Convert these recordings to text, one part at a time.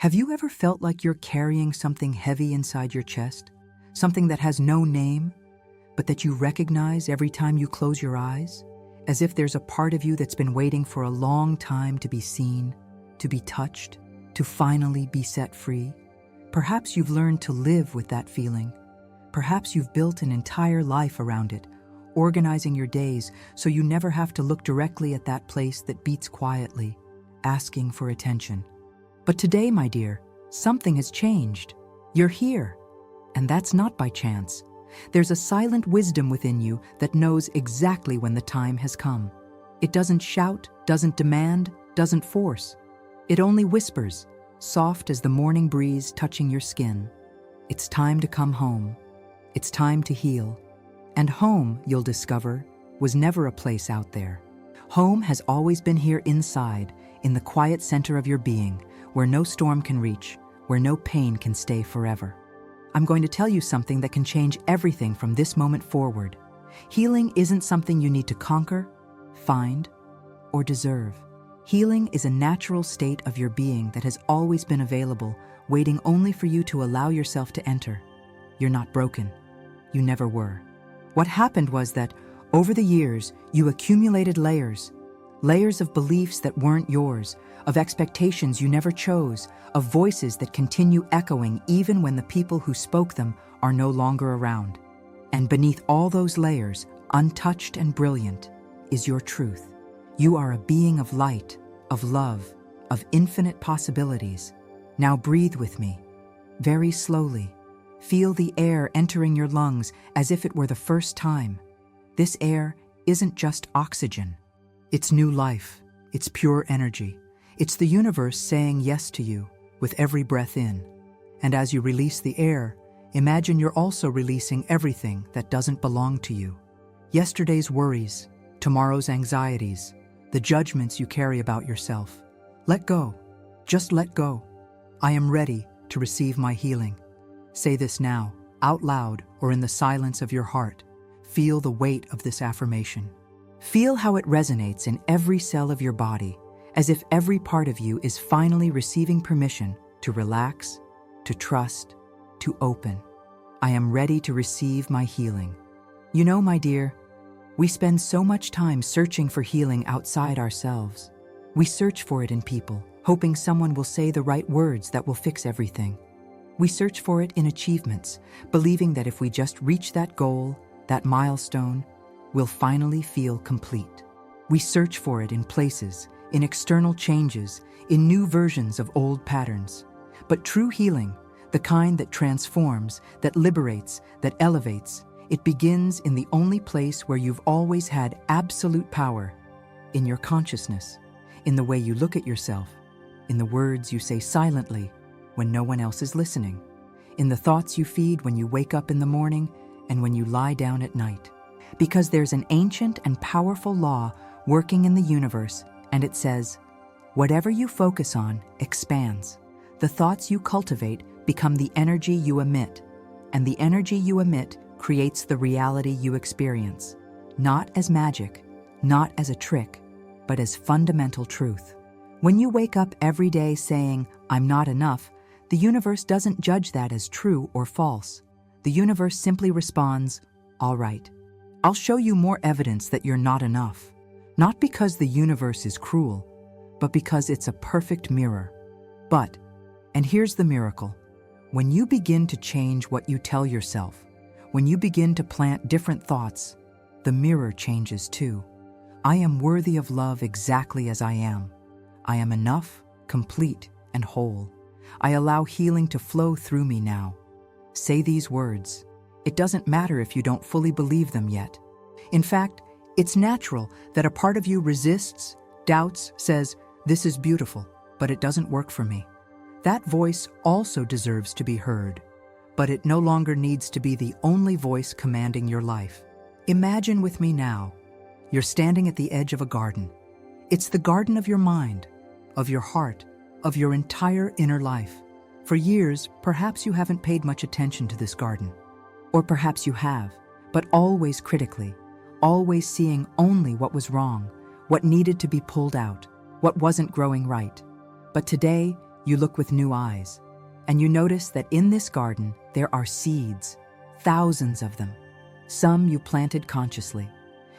Have you ever felt like you're carrying something heavy inside your chest? Something that has no name, but that you recognize every time you close your eyes? As if there's a part of you that's been waiting for a long time to be seen, to be touched, to finally be set free? Perhaps you've learned to live with that feeling. Perhaps you've built an entire life around it, organizing your days so you never have to look directly at that place that beats quietly, asking for attention. But today, my dear, something has changed. You're here. And that's not by chance. There's a silent wisdom within you that knows exactly when the time has come. It doesn't shout, doesn't demand, doesn't force. It only whispers, soft as the morning breeze touching your skin. It's time to come home. It's time to heal. And home, you'll discover, was never a place out there. Home has always been here inside, in the quiet center of your being, where no storm can reach, where no pain can stay forever. I'm going to tell you something that can change everything from this moment forward. Healing isn't something you need to conquer, find, or deserve. Healing is a natural state of your being that has always been available, waiting only for you to allow yourself to enter. You're not broken. You never were. What happened was that, over the years, you accumulated layers of beliefs that weren't yours, of expectations you never chose, of voices that continue echoing even when the people who spoke them are no longer around. And beneath all those layers, untouched and brilliant, is your truth. You are a being of light, of love, of infinite possibilities. Now breathe with me, very slowly. Feel the air entering your lungs as if it were the first time. This air isn't just oxygen. It's new life. It's pure energy. It's the universe saying yes to you with every breath in. And as you release the air, imagine you're also releasing everything that doesn't belong to you. Yesterday's worries, tomorrow's anxieties, the judgments you carry about yourself. Let go. Just let go. I am ready to receive my healing. Say this now, out loud or in the silence of your heart. Feel the weight of this affirmation. Feel how it resonates in every cell of your body, as if every part of you is finally receiving permission to relax, to trust, to open. I am ready to receive my healing. You know, my dear, we spend so much time searching for healing outside ourselves. We search for it in people, hoping someone will say the right words that will fix everything. We search for it in achievements, believing that if we just reach that goal, that milestone, we'll finally feel complete. We search for it in places, in external changes, in new versions of old patterns. But true healing, the kind that transforms, that liberates, that elevates, it begins in the only place where you've always had absolute power, in your consciousness, in the way you look at yourself, in the words you say silently when no one else is listening, in the thoughts you feed when you wake up in the morning and when you lie down at night. Because there's an ancient and powerful law working in the universe, and it says, whatever you focus on expands. The thoughts you cultivate become the energy you emit, and the energy you emit creates the reality you experience, not as magic, not as a trick, but as fundamental truth. When you wake up every day saying, I'm not enough, the universe doesn't judge that as true or false. The universe simply responds, all right, I'll show you more evidence that you're not enough. Not because the universe is cruel, but because it's a perfect mirror. But, and here's the miracle, when you begin to change what you tell yourself, when you begin to plant different thoughts, the mirror changes too. I am worthy of love exactly as I am. I am enough, complete, and whole. I allow healing to flow through me now. Say these words. It doesn't matter if you don't fully believe them yet. In fact, it's natural that a part of you resists, doubts, says, this is beautiful, but it doesn't work for me. That voice also deserves to be heard, but it no longer needs to be the only voice commanding your life. Imagine with me now, you're standing at the edge of a garden. It's the garden of your mind, of your heart, of your entire inner life. For years, perhaps you haven't paid much attention to this garden. Or perhaps you have, but always critically, always seeing only what was wrong, what needed to be pulled out, what wasn't growing right. But today, You look with new eyes, and you notice that in this garden there are seeds, thousands of them. Some you planted consciously.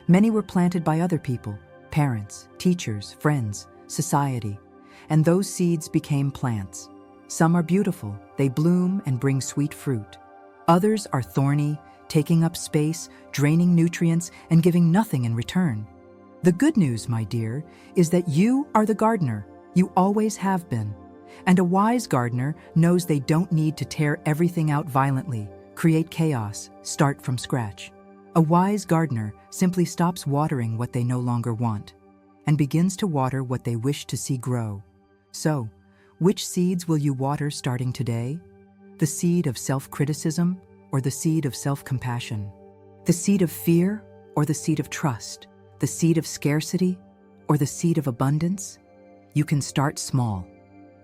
Many were planted by other people, parents, teachers, friends, society, and those seeds became plants. Some are beautiful, they bloom and bring sweet fruit. Others are thorny, taking up space, draining nutrients, and giving nothing in return. The good news, my dear, is that you are the gardener. You always have been. And a wise gardener knows they don't need to tear everything out violently, create chaos, start from scratch. A wise gardener simply stops watering what they no longer want and begins to water what they wish to see grow. So, which seeds will you water starting today? The seed of self-criticism or the seed of self-compassion? The seed of fear or the seed of trust? The seed of scarcity or the seed of abundance? You can start small.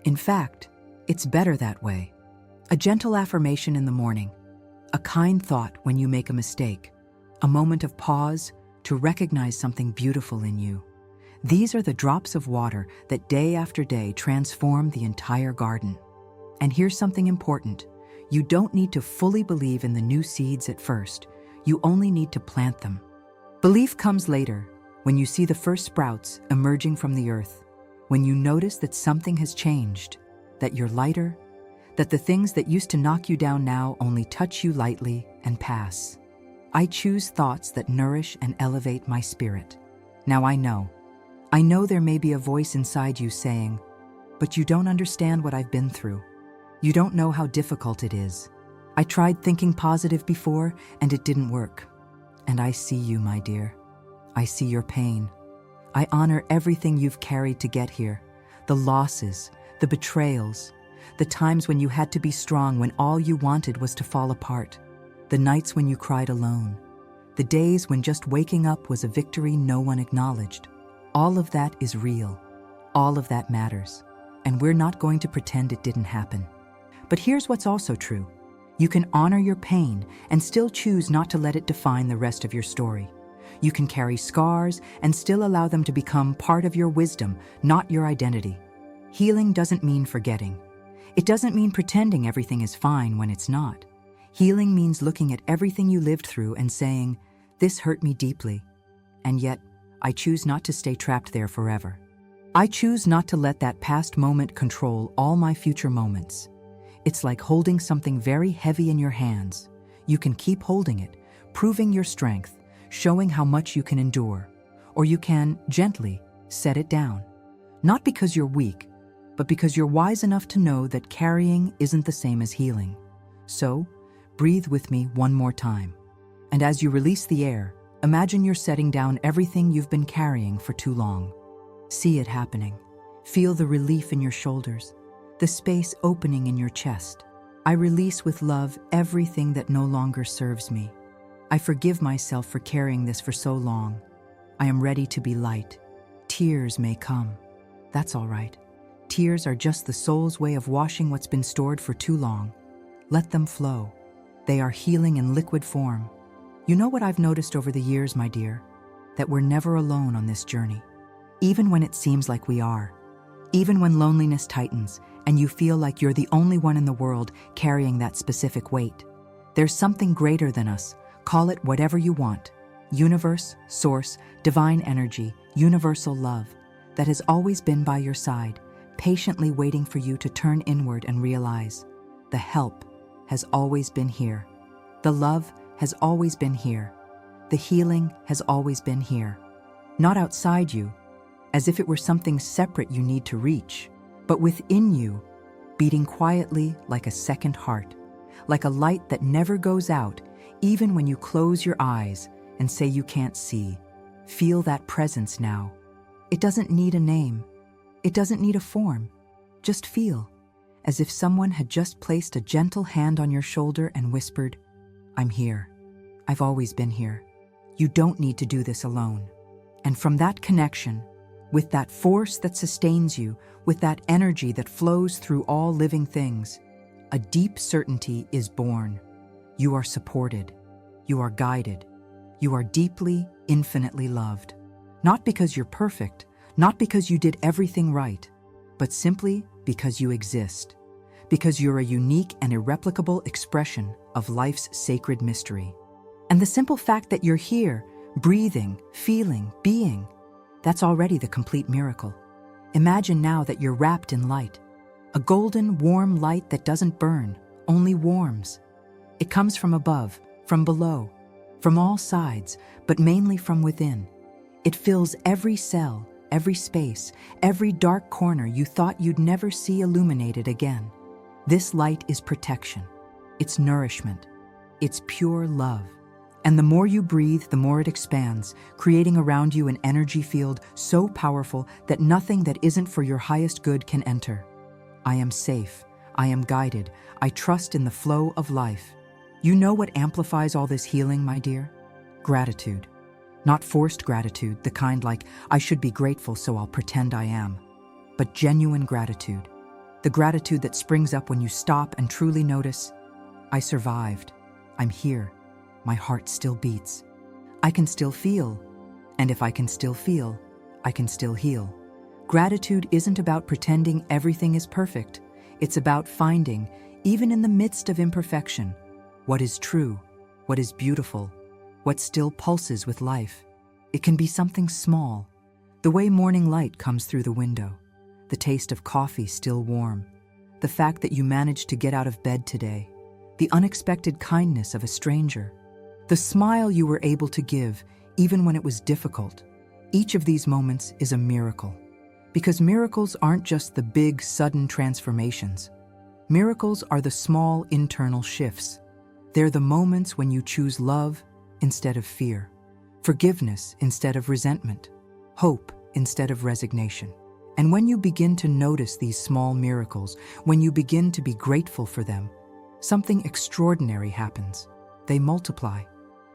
In fact, it's better that way. A gentle affirmation in the morning, a kind thought when you make a mistake, a moment of pause to recognize something beautiful in you. These are the drops of water that day after day transform the entire garden. And here's something important. You don't need to fully believe in the new seeds at first. You only need to plant them. Belief comes later, when you see the first sprouts emerging from the earth, when you notice that something has changed, that you're lighter, that the things that used to knock you down now only touch you lightly and pass. I choose thoughts that nourish and elevate my spirit. Now I know there may be a voice inside you saying, but you don't understand what I've been through. You don't know how difficult it is. I tried thinking positive before and it didn't work. And I see you, my dear. I see your pain. I honor everything you've carried to get here. The losses, the betrayals, the times when you had to be strong when all you wanted was to fall apart. The nights when you cried alone. The days when just waking up was a victory no one acknowledged. All of that is real. All of that matters. And we're not going to pretend it didn't happen. But here's what's also true. You can honor your pain and still choose not to let it define the rest of your story. You can carry scars and still allow them to become part of your wisdom, not your identity. Healing doesn't mean forgetting. It doesn't mean pretending everything is fine when it's not. Healing means looking at everything you lived through and saying, this hurt me deeply. And yet, I choose not to stay trapped there forever. I choose not to let that past moment control all my future moments. It's like holding something very heavy in your hands. You can keep holding it, proving your strength, showing how much you can endure. Or you can, gently, set it down. Not because you're weak, but because you're wise enough to know that carrying isn't the same as healing. So, breathe with me one more time. And as you release the air, imagine you're setting down everything you've been carrying for too long. See it happening. Feel the relief in your shoulders, the space opening in your chest. I release with love everything that no longer serves me. I forgive myself for carrying this for so long. I am ready to be light. Tears may come. That's all right. Tears are just the soul's way of washing what's been stored for too long. Let them flow. They are healing in liquid form. You know what I've noticed over the years, my dear? That we're never alone on this journey. Even when it seems like we are. Even when loneliness tightens and you feel like you're the only one in the world carrying that specific weight. There's something greater than us. Call it whatever you want. Universe, source, divine energy, universal love that has always been by your side, patiently waiting for you to turn inward and realize the help has always been here. The love has always been here. The healing has always been here. Not outside you, as if it were something separate you need to reach, but within you, beating quietly like a second heart, like a light that never goes out, even when you close your eyes and say you can't see. Feel that presence now. It doesn't need a name. It doesn't need a form. Just feel, as if someone had just placed a gentle hand on your shoulder and whispered, I'm here. I've always been here. You don't need to do this alone. And from that connection, with that force that sustains you, with that energy that flows through all living things, a deep certainty is born. You are supported. You are guided. You are deeply, infinitely loved. Not because you're perfect, not because you did everything right, but simply because you exist, because you're a unique and irreplicable expression of life's sacred mystery. And the simple fact that you're here, breathing, feeling, being, that's already the complete miracle. Imagine now that you're wrapped in light, a golden, warm light that doesn't burn, only warms. It comes from above, from below, from all sides, but mainly from within. It fills every cell, every space, every dark corner you thought you'd never see illuminated again. This light is protection. It's nourishment. It's pure love. And the more you breathe, the more it expands, creating around you an energy field so powerful that nothing that isn't for your highest good can enter. I am safe. I am guided. I trust in the flow of life. You know what amplifies all this healing, my dear? Gratitude. Not forced gratitude, the kind like, I should be grateful so I'll pretend I am. But genuine gratitude. The gratitude that springs up when you stop and truly notice, I survived. I'm here. My heart still beats. I can still feel. And if I can still feel, I can still heal. Gratitude isn't about pretending everything is perfect. It's about finding, even in the midst of imperfection, what is true, what is beautiful, what still pulses with life. It can be something small, the way morning light comes through the window, the taste of coffee still warm, the fact that you managed to get out of bed today, the unexpected kindness of a stranger, the smile you were able to give even when it was difficult. Each of these moments is a miracle. Because miracles aren't just the big, sudden transformations. Miracles are the small internal shifts. They're the moments when you choose love instead of fear, forgiveness instead of resentment, hope instead of resignation. And when you begin to notice these small miracles, when you begin to be grateful for them, something extraordinary happens. They multiply.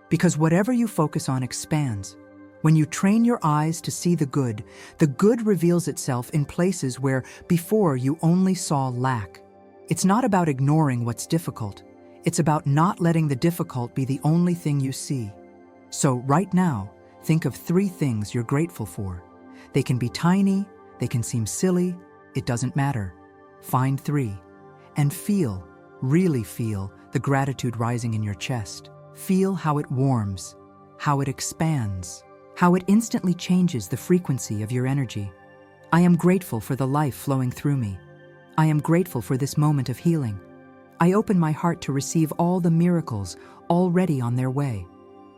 Because whatever you focus on expands. When you train your eyes to see the good reveals itself in places where before you only saw lack. It's not about ignoring what's difficult. It's about not letting the difficult be the only thing you see. So right now, think of 3 things you're grateful for. They can be tiny, they can seem silly, it doesn't matter. Find 3 and feel, really feel, the gratitude rising in your chest. Feel how it warms, how it expands, how it instantly changes the frequency of your energy. I am grateful for the life flowing through me. I am grateful for this moment of healing. I open my heart to receive all the miracles already on their way.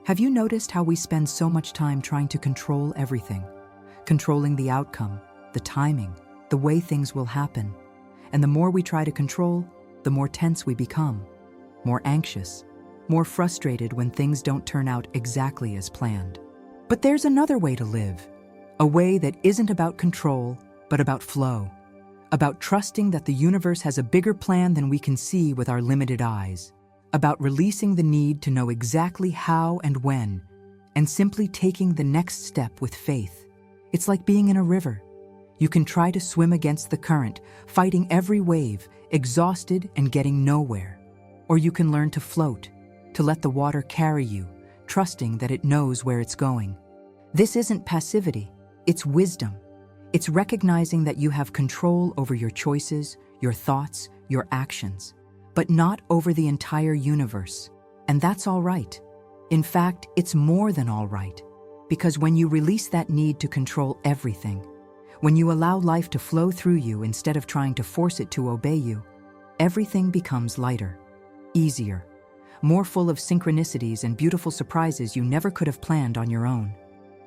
Have you noticed how we spend so much time trying to control everything? Controlling the outcome, the timing, the way things will happen. And the more we try to control, the more tense we become, more anxious, more frustrated when things don't turn out exactly as planned. But there's another way to live, a way that isn't about control, but about flow, about trusting that the universe has a bigger plan than we can see with our limited eyes, about releasing the need to know exactly how and when, and simply taking the next step with faith. It's like being in a river. You can try to swim against the current, fighting every wave, exhausted and getting nowhere. Or you can learn to float, to let the water carry you, trusting that it knows where it's going. This isn't passivity, it's wisdom. It's recognizing that you have control over your choices, your thoughts, your actions, but not over the entire universe. And that's all right. In fact, it's more than all right. Because when you release that need to control everything, when you allow life to flow through you instead of trying to force it to obey you, everything becomes lighter, easier, more full of synchronicities and beautiful surprises you never could have planned on your own.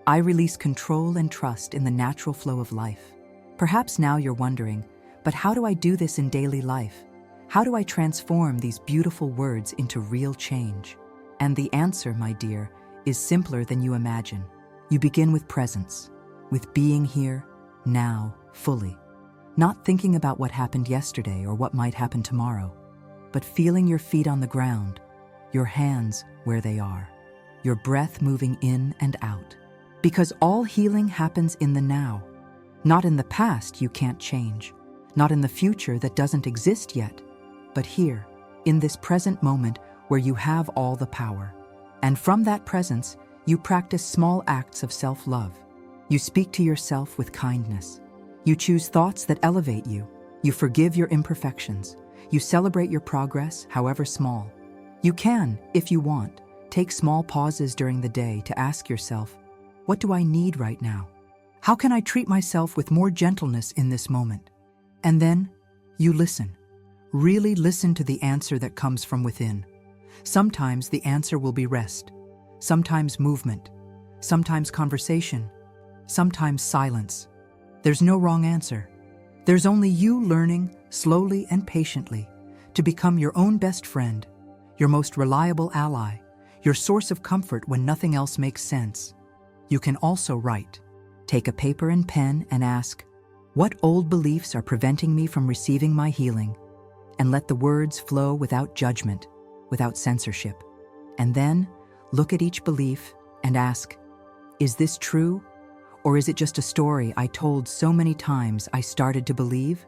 I release control and trust in the natural flow of life. Perhaps now you're wondering, but how do I do this in daily life? How do I transform these beautiful words into real change? And the answer, my dear, is simpler than you imagine. You begin with presence, with being here, now, fully. Not thinking about what happened yesterday or what might happen tomorrow, but feeling your feet on the ground, your hands where they are, your breath moving in and out. Because all healing happens in the now, not in the past you can't change, not in the future that doesn't exist yet, but here, in this present moment where you have all the power. And from that presence, you practice small acts of self-love. You speak to yourself with kindness. You choose thoughts that elevate you. You forgive your imperfections. You celebrate your progress, however small. You can, if you want, take small pauses during the day to ask yourself, what do I need right now? How can I treat myself with more gentleness in this moment? And then, you listen. Really listen to the answer that comes from within. Sometimes the answer will be rest. Sometimes movement. Sometimes conversation. Sometimes silence. There's no wrong answer. There's only you learning, slowly and patiently, to become your own best friend, your most reliable ally, your source of comfort when nothing else makes sense. You can also write. Take a paper and pen and ask, what old beliefs are preventing me from receiving my healing? And let the words flow without judgment, without censorship. And then, look at each belief and ask, is this true? Or is it just a story I told so many times I started to believe?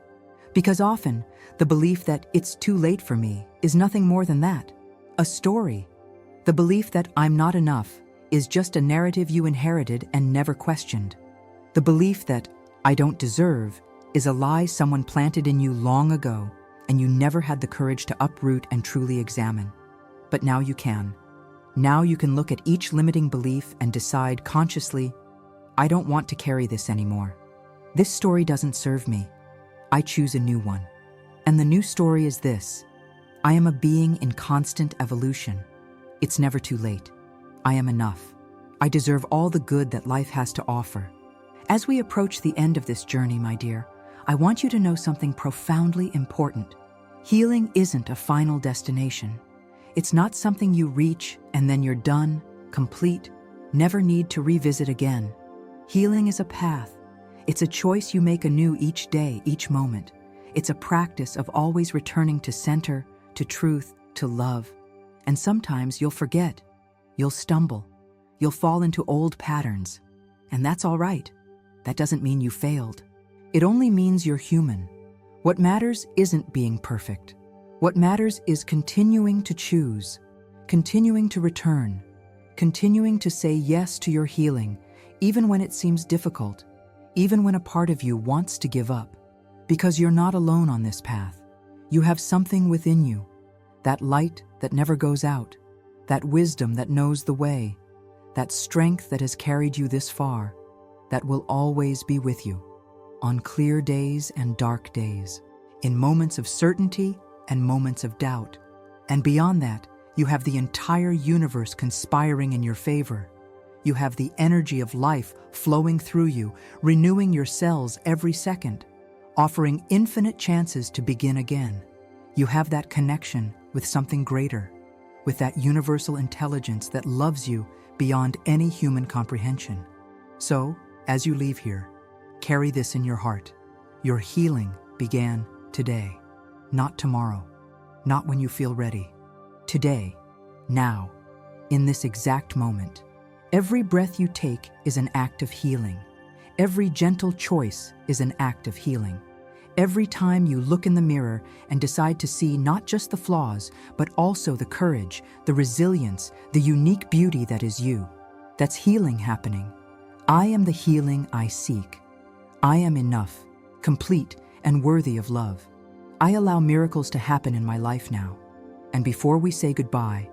Because often, the belief that it's too late for me is nothing more than that, a story. The belief that I'm not enough is just a narrative you inherited and never questioned. The belief that I don't deserve is a lie someone planted in you long ago and you never had the courage to uproot and truly examine. But now you can. Now you can look at each limiting belief and decide consciously, I don't want to carry this anymore. This story doesn't serve me. I choose a new one. And the new story is this. I am a being in constant evolution. It's never too late. I am enough. I deserve all the good that life has to offer. As we approach the end of this journey, my dear, I want you to know something profoundly important. Healing isn't a final destination. It's not something you reach and then you're done, complete, never need to revisit again. Healing is a path. It's a choice you make anew each day, each moment. It's a practice of always returning to center, to truth, to love. And sometimes you'll forget. You'll stumble. You'll fall into old patterns. And that's all right. That doesn't mean you failed. It only means you're human. What matters isn't being perfect. What matters is continuing to choose, continuing to return, continuing to say yes to your healing, even when it seems difficult, even when a part of you wants to give up. Because you're not alone on this path. You have something within you, that light that never goes out, that wisdom that knows the way, that strength that has carried you this far, that will always be with you, on clear days and dark days, in moments of certainty and moments of doubt. And beyond that, you have the entire universe conspiring in your favor. You have the energy of life flowing through you, renewing your cells every second, offering infinite chances to begin again. You have that connection with something greater, with that universal intelligence that loves you beyond any human comprehension. So, as you leave here, carry this in your heart. Your healing began today, not tomorrow, not when you feel ready. Today, now, in this exact moment. Every breath you take is an act of healing. Every gentle choice is an act of healing. Every time you look in the mirror and decide to see not just the flaws, but also the courage, the resilience, the unique beauty that is you, that's healing happening. I am the healing I seek. I am enough, complete, and worthy of love. I allow miracles to happen in my life now. And before we say goodbye,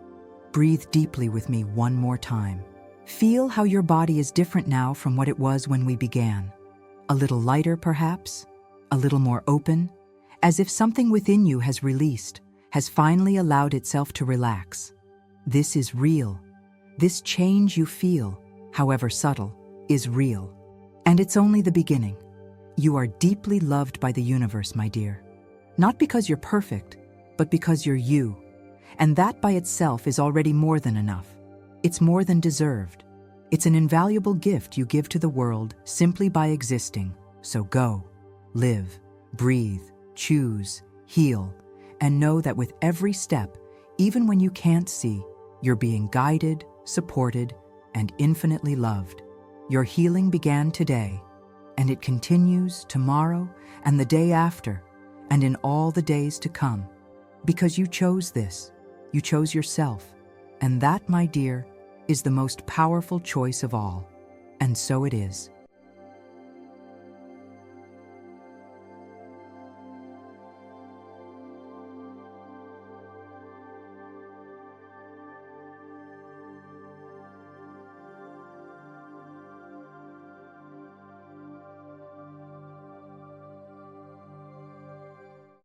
breathe deeply with me one more time. Feel how your body is different now from what it was when we began. A little lighter, perhaps? A little more open? As if something within you has released, has finally allowed itself to relax. This is real. This change you feel, however subtle, is real. And it's only the beginning. You are deeply loved by the universe, my dear. Not because you're perfect, but because you're you. And that by itself is already more than enough. It's more than deserved. It's an invaluable gift you give to the world simply by existing. So go, live, breathe, choose, heal, and know that with every step, even when you can't see, you're being guided, supported, and infinitely loved. Your healing began today, and it continues tomorrow and the day after, and in all the days to come. Because you chose this. You chose yourself. And that, my dear, is the most powerful choice of all. And so it is.